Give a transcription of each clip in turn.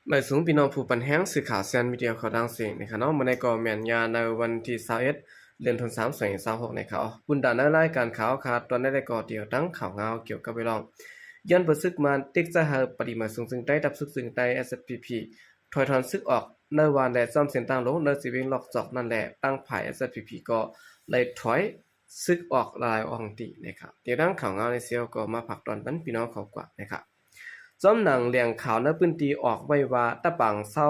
หมายสูงพี่น้องผู้ปันแห้งสื่อข่าวเซียนมีเดียเขาดังเสียงนะครับเนาะมื้อในก็แม่นยาในวันที่21เดือนธันวาคม2026นะครับบุญดาในรายการข่าวขาดตอนได้ก็เดียวตั้งข่าวเงาเกี่ยวกับไปลองย้อนประซึกมันติ๊กจะหาปริมาณสูงซึ่งได้ดับซึกซึ่งได้ SPP ถอยถอนซึกออกในวันและซ่อมเส้นตั้งลงในสิวิ่งล็อกจอกนั่นแหละตั้งภาย SPP ก็เลยถอยซึกออกลายอองตีนะครับเดี๋ยวตั้งข่าวเงาในเซียวก็มาผักตอนนั้นพี่น้องเขากว่านะครับจอมหนังเลียงข่าวในพื้นที่ออกไว้ว่าตะปังเซา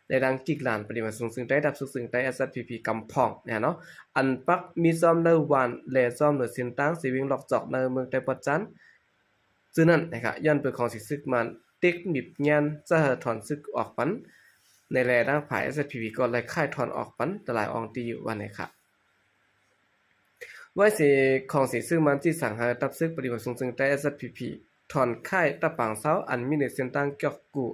ในดังกิกลานปริมาณสูงซึ่งได้ดับสูงซึ่งได้ SPP กำพองเนี่ยเนาะอันปักมีซ้อมในวันและซ้อมในสินตั้งสิวิ่งล็อกจอกในเมืองไต้ปัจจันซึ่งนั้นนะครับย้อนเปิดของสิซึกมันเต็กมิบเงียนจะถอนซึกออกปันในแลดังภาย SPP ก็เลยค่ายถอนออกปันตลายอองตีอยู่วันนี้ครับว่าสิของสิซึ่งมันที่สั่งหาตับซึกปริมาณสูงซึ่งได้ SPP ถอนค่ายตะปางเซาอันมีในเส้นตั้งเกี่ยวกู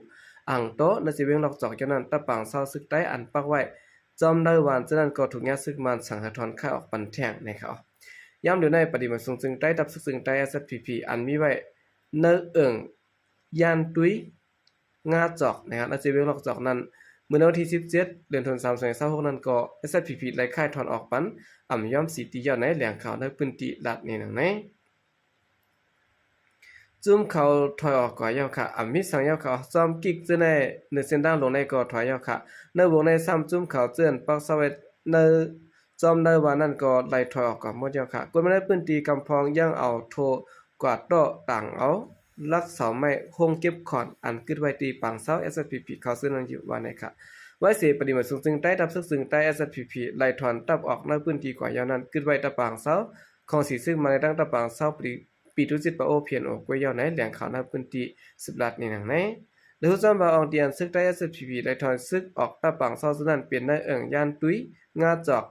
อ่างโตในสิเวงล็อกจอกจากนั้นตะปางเซาซึกได้อันปักไว้จอมได้วานฉะนั้นก็ถูกยาซึกมันสังหาถอนค่ายออกปันแท่งนะครับย้ำอยู่ในปริมาณสูงซึ่งได้ตับซึกซึ่งได้ SPP อันมีไว้เนเอิงยานตุยงาจอกนะครับในสิเวงล็อกจอกนั้นเมื่อวันที่17เดือนธันวาคม2026นั้นก็ SPP ไล่ค่ายถอนออกปันย่อมสีตียอดในแหล่งข่าวในพื้นที่รัฐนี่นังในจุ่มเขาถอยออกก่อยาวค่ะมีสังยาวค่ะจอมกิกจะในเส้นทางลงในก็ถอยยาวค่ะในวงในซ้ำจุ่มเขาเจือนปักเสวตในจอมในวันนั้นก็ไล่ถอยออกก่อนหมดยาวค่ะกวนในพื้นที่กำพองยังเอาโทกวาดโตต่างเอาลักเสาไม้คงเก็บขอนอันกึดไว้ตีปังเสา SPP เขาซึ่งนั้นอยู่วันไหนค่ะไว้เสียปริมาณสูงซึ่งใต้ดับซึ่งใต้ SPP ไล่ถอนตับออกในพื้นที่กว่ายาวนั้นกึดไว้ตะปางเสาของสีซึ่งมาในตั้งตะปางเสาปีทุจิตปะโอเพียนโอกวยยาวในแหล่งข่าวในพื้นที่10ลัดนี่นังในหรือจอมบาอองเตียนซึกใต้ SPP ไล่ถอนซึกออกตะปางเสาซึ่งนั้นเปลี่ยนในเอิงยานตุ้ยงาจอก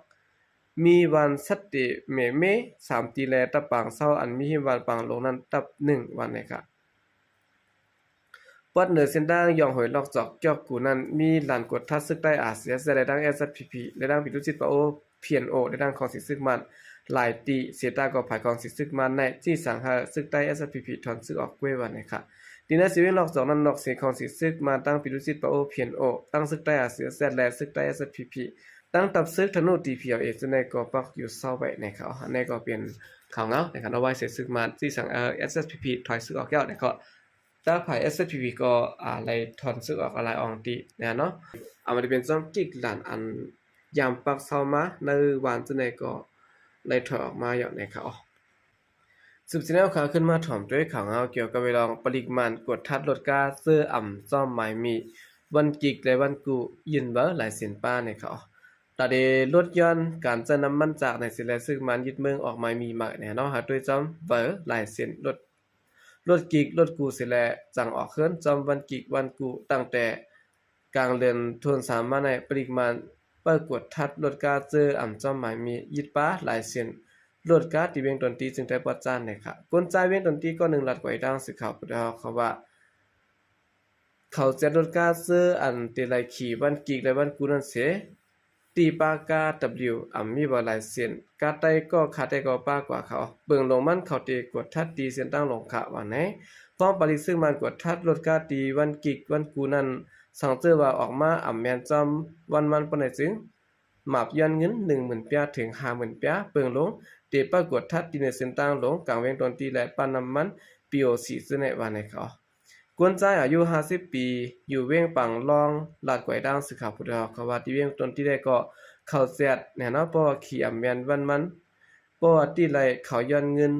มีวันสัตติเม3ตีแลตะปางเสาอันมีวันปางลงนั้นตับ1วันนะครับปอดเหนือเส้นทางย่องหอยลอกจอกจอกกูนั้นมีหลานกดทัดซึกใต้อาเซียในดัง SPP ในดังปิตุจิตปะโอเพียนโอในดังของสิซึกมันหลายตีเสียตาก็ภายของสิซึกมันในที่สังหาซึกใต้ SPP ถอนซึกออกกล้วยวันนะครับดีนะสิเวลอกจอกนั้นนอกเสียของสิซึกมาตั้งปิตุจิตปะโอเพียนโอตั้งซึกใต้อาเซียและซึกใต้ SPP ตั้งตับซึกธนูตี PLA ซึ่งในก็ปักอยู่เศร้าไว้นะครับอันนี้ก็เป็นข่าวเงานะครับเอาไว้เสียซึกมาที่สังSPP ถอยซึกออกแล้วนะครับถ้าภาย SPP ก็อะไรถอนซึกออกอะไรอองตีเนาะมันจะเป็นซ่อมกิกหลานอันยามปักเศร้ามาในวันซึ่งในก็เลยถอยออกมาอย่างนะครับสืบสิแนวข่าวขึ้นมาถ่อมด้วยข่าวเงาเกี่ยวกับเวลาปริมาณกดทัดลดก๊าซเสื้อซ่อมหมายมีวันกิกและวันกูยินเบอร์หลายสินป้าในเขาตาเดลดย้อนการจะน้ำมันจากในสิแลซึ่งมันยึดเมืองออกมามีมากเนาะหาด้วยจอมเบอร์หลายสินลดกิกลดกูสิแลจังออกเคลื่อนจอมวันกิกวันกูตั้งแต่กลางเดือนธันวาคมมาในปริมาณเปิดกดทัดลดก๊าซเสื้อซ่อมหมายมียึดป้าหลายสินลดก๊าซที่เวียงตนตีจึงได้ปัจจันนะครับกลใจเวียงตนตีก็1 ลัดกว่าดังสิข่าวพุทธเขาว่าเขาจะลดก๊าซเสื้อตีไลขี่วันกิกและวันกูนั่นเสียตีปากา W มีบ่หลายเส้นกาไตก็คาไตก็ป้ากว่าเขาเบิ่งลงมันเขาตีกดทัดตีเส้นตั้งลงขะว่าไหนพร้อมปริซึ่งมันกดทัดลดก๊าซตีวันกิกวันกูนั่นสังเจอว่าออกมาแม่นจอมวันปานใดจึงหมาบย้อนเงิน 10,000 เปียถึง 50,000 เปียเบิ่งลงเตปรากฏทัดตีในเส้นตั้งลงกลางเวงตนตีและปานน้ำมัน POC ซึ่งในว่าไหนเขากวนใจอายุ50ปีอยู่เวียงปังลองลาดกวยดังสึกข่าวพุทธเขาว่าที่เวียงตนที่ได้ก็เข้าแซดเนาะเพราะว่าขี่แม่นวันมันเพราะว่าที่ไรเขาย้อนเงิน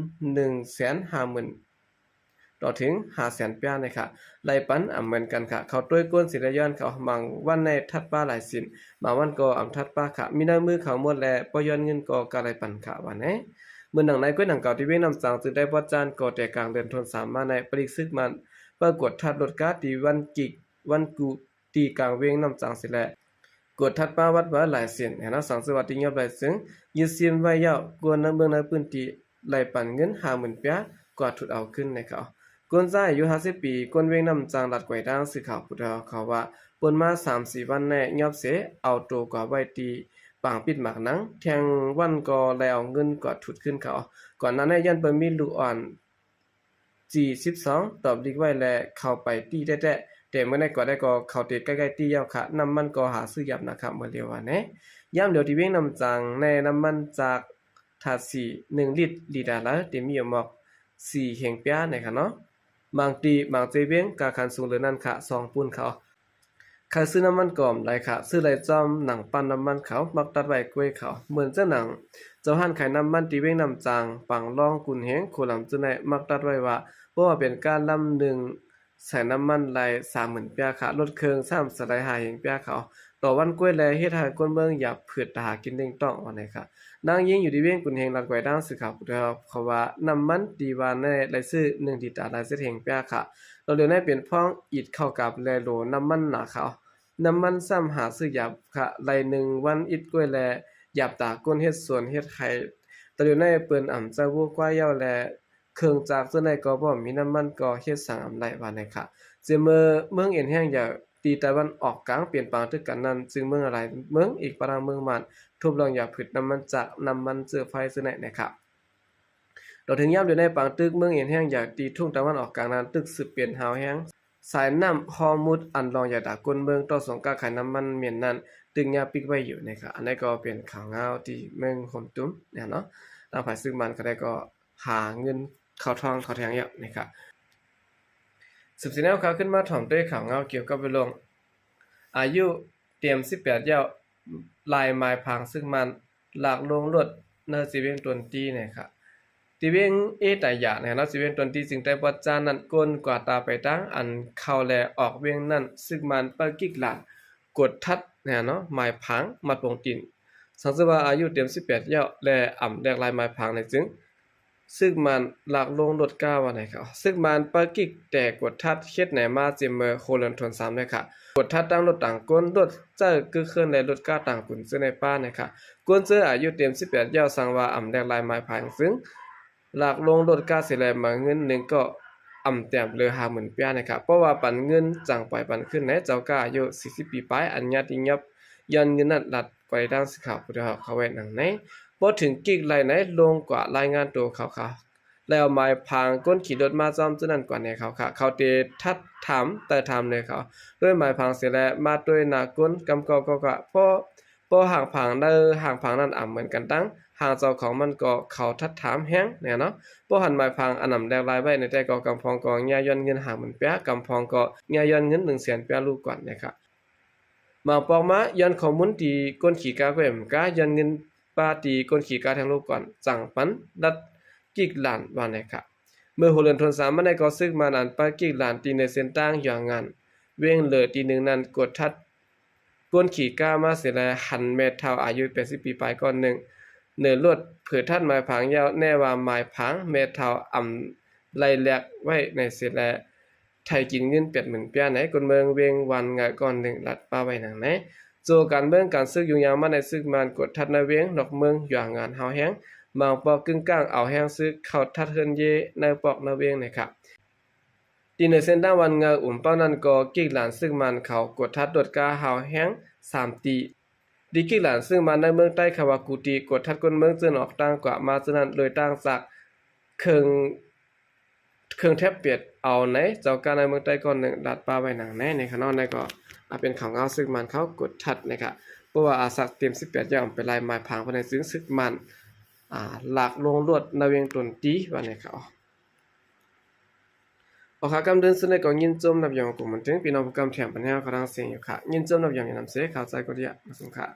150,000 ต่อถึง 500,000 เปียนะครับไล่ปันเหมือนกันค่ะเขาต้วยก้นสิได้ย้อนเขามังวันในทัดป้าหลายสินมาวันก็ทัดป้าค่ะมีหน้ามือเขาหมดแลบ่ย้อนเงินก็กะไล่ปันค่ะว่าไหนมื้อหนังในก้วยหนังเก่าที่เวียงนำสังจึงได้บ่จานก็แต่กลางเดือนธันวาคมมาในปริซึกมันปรากฏทัดลดก๊าซตีวันกิกวันกูตีกลางเวงน้ำจังสิแลกดทัดป้าวัดว่าหลายเส้นนะสังสวัสดิ์ยอบหลายซึ่งยึดเสียนไว้ยาวกวนในเมืองในพื้นที่ไหลปันเงิน 50,000 เปียกว่าถูกเอาขึ้นในเขากวนซ้ายอายุ50ปีกวนเวงน้ำจังลัดกวยดังสื่อข่าวพุทธเขาว่าปนมา 3-4 วันแน่ยอบเสเอาโตกว่าไว้ตีปางปิดหมากหนังแทงวันก็แล้วเอาเงินกว่าถุดขึ้นเขาก่อนนั้นยันเปิ้นมีลูกอ่อนG12 ตอบลิกไว้และเข้าไปตีแท้ๆแ แต่เมื่อในก็ได้ก็เข้าเตใกล้ๆตี้ยาวค่ะน้ำมันก็หาซื้อยับนะครับเมื่อเร็วว่าแนะยามเดี๋ยวที่เว้งน้ำจังในน้ำมันจากถาดสี1ลิตรละเต็มมีอยู่หมอก4เฮงเปียนะครับเนาะบางตีบางเจเว้งกาคันสูงเหลือนั่นค่ะ2ปุ่นเขาใครซื้อน้ำมันก่อมไรค่ะซื้อไรจอมหนังปั้นน้ำมันเขามักตัดไว้กล้วยเขาเหมือนเจ้าหนังเจ้าหันขายน้ำมันตีเว้งน้ำจางปังล่องกุนเฮงโคลำจุนในมักตัดไว้ว่าเพราะว่าเป็นการลำหนึ่งใส่น้ำมันไหล30,000เปียค่ะลดเครื่อง3สไลด์หาเฮงเปียเขาต่อวันกล้วยแลเฮ็ดให้คนเมืองอย่าผืดหากินเด้งต้องว่าไหนค่ะนางยิ่งอยู่ที่เว้งกุนเฮงลัดไว้ด้านสื่อข่าวพุทธเขาว่าน้ำมันดีวานในไรซื้อ1ลิตรละเสเฮงเปียค่ะเราเดี๋ยวนี้เป็นพ้องอิดเข้ากับแลโลน้ำมันหนาเขาน้ำมันซ้ำหาซื้อหยับค่ะไร1วันอิดกล้วยแลหยับตาก้นเฮ็ดสวนเฮ็ดไข่ตะเดี๋ยวนี้เปิ้นอ่ำจะวัวกว่าเย้าแลเครื่องจักรตัวไหนก็บ่มีน้ำมันก็เฮ็ดสร้างอำไรว่าไหนค่ะจึงเมืองเอ็นแห้งอย่าตีตะวันออกกลางเปลี่ยนแปลงตึกกันนั้นจึงเมืองอะไรเมืองอีกปรางเมืองมันทุบลองอย่าผึดน้ำมันจากน้ำมันเจือไฟซึ่งไหนนะครับเราถึงย่ำอยู่ในปางตึกเมืองเอ็นแห้งอยากตีทุ่งตะวันออกกลางนั้นตึกสืบเปลี่ยนหาวแห้งสายน้ำฮอมุดอันรองอย่าดากลเมืองต่อสงกาขายน้ำมันเมียนนั้นตึงยาปิกไว้อยู่นะครับอันนี้ก็เป็นข่าวเงาที่เมืองโฮมตุ้มเนี่ยเนาะทางฝ่ายซึ่งมันก็ได้ก็หาเงินเข้าทองเข้าแทงเยอะนะครับสืบสิแนวข่าวขึ้นมาถ่อมด้วยข่าวเงาเกี่ยวกับเวลงอายุเตรียม18เย้าลายไม้พังซึ่งมันหลากลงรถเนอสิเวงตวนตีเนี่ยครับติเวงตายะเนี่ยเนาะสิเวงตวนตีจึงได้ปัจจานั้นก้นกว่าตาไปตั้งอันเข้าแลออกเวียงนั้นซึ่งมันปะกิกหลานกดทัดเนี่ยเนาะไม้พังมาปงตินสังสว่าอายุเตรียม18เย้าแลอ่ำแลกลายไม้พังในจึงซึ่งมันหลักลงรถก้าวว่าไหนครับซึ่งมันปะกิกแต่กดทัดเฮ็ดไหนมาเจมเมอร์โคลนทน3เลยค่ะกดทัดตั้งรถต่างก้นรถเจอคือเคลื่อนในรถก้าต่างปุ่นซึ่งในป้านะคะก้นเจออายุเต็ม18เย้าสังว่าอ่ำแลกลายไม้พังซึ่งหลักลงรถก้าสิแลมาเงินหนึ่งก็อ่ำแต้มเลย50,000เปียนะครับเพราะว่าปันเงินจังปล่อยปันขึ้นในเจ้าก้าอายุ40ปีปลายอันญาติยับยันเงินนั้นหลัดไว้ด้านสิข่าวพุทธเขาไว้หนังในพอถึงกิกไหลไหนลงกว่ารายงานตัวเขาแล้วหมายพังก้นขี่รถมาจอมจุนั้นกว่าในเขาค่ะเขาเตทัดถามแต่ถามเลยเขาด้วยหมายพังเสียแล้วมาด้วยหน้าก้นกำก็พอห่างพังเด้อห่างพังนั้นอ่ำเหมือนกันตั้งห่างเจ้าของมันก็เขาทัดถามแฮงเนี่ยเนาะพอหันหมายพังอันนำแดกลายไว้ในแต่ก็กำพองก็ญาย้อนเงิน50,000เปียกำพองก็ญาย้อนเงิน100,000เปียลูกก่อนนะครับมาปองมาย้อนข้อมูลที่ก้นขี่กาก็มกาย้อนเงินปาตีก้นขี่กาทางลูกก่อนจังปันดัดกิกหลานว่านะครับเมื่อหัวเรือนทน3มันได้ก็ซึกมานั้นปากิกหลานตีในเส้นตั้งอย่างงานเว้งเหลือตีหนึ่งนั้นกดทัดก้นขี่ก้ามาเสียแล้วหันเมทเท่าอายุ80ปีปลายก่อนหนึ่งเหนือลวดเผื่อทัดไม้ผางยาวแน่ว่าไม้ผางเมทเท่าอ่ำไล่แลกไว้ในเสียแล้วไทยกินเงิน80,000เปียไหนคนเมืองเวงวันงก่อน1ลัดป้าไว้หนังไหนโจการเมืองการซึกยุ่งยากมาในซึกมันกดทัดในเวงนอกเมืองอย่างงานเฮาแฮงบางปอกกึ่งกลางเอาแห้งซึกเข้าทัดเฮินเยในปอกนาเวงนะครับตีในเส้นด้านวันงาเป้านั้นก็กิกหลานซึ่งมันเขากดทัดดดกาเฮาแห้ง3ตีดีกิกหลานซึ่งมันในเมืองใต้คาวากุติกดทัดคนเมืองจึงออกต่างกว่ามาฉะนั้นเลยต่างจากเครื่องแทบเปียดเอาไหนเจ้าการในเมืองใต้ก่อน1ลัดป้าไว้หนังในขณะนั้นก็เป็นข่าวเงาซึ่งมันเขากดทัดนะครับเพราะว่าอาสักเตรียม18อย่างไปลายไม้พังภายในซึ่งซึกมันหลักลงรวดนาเวียงตนตีว่าในเขาโอเคกำเดินซึ่งในก็ยินจมนับอย่างกลุ่มมันถึงพี่น้องผู้กำแถมปัญหาเขาทางเสียงอยู่ค่ะยินจมนับอย่างนำเสียข่าวใจก็ดีมาส่งค่ะ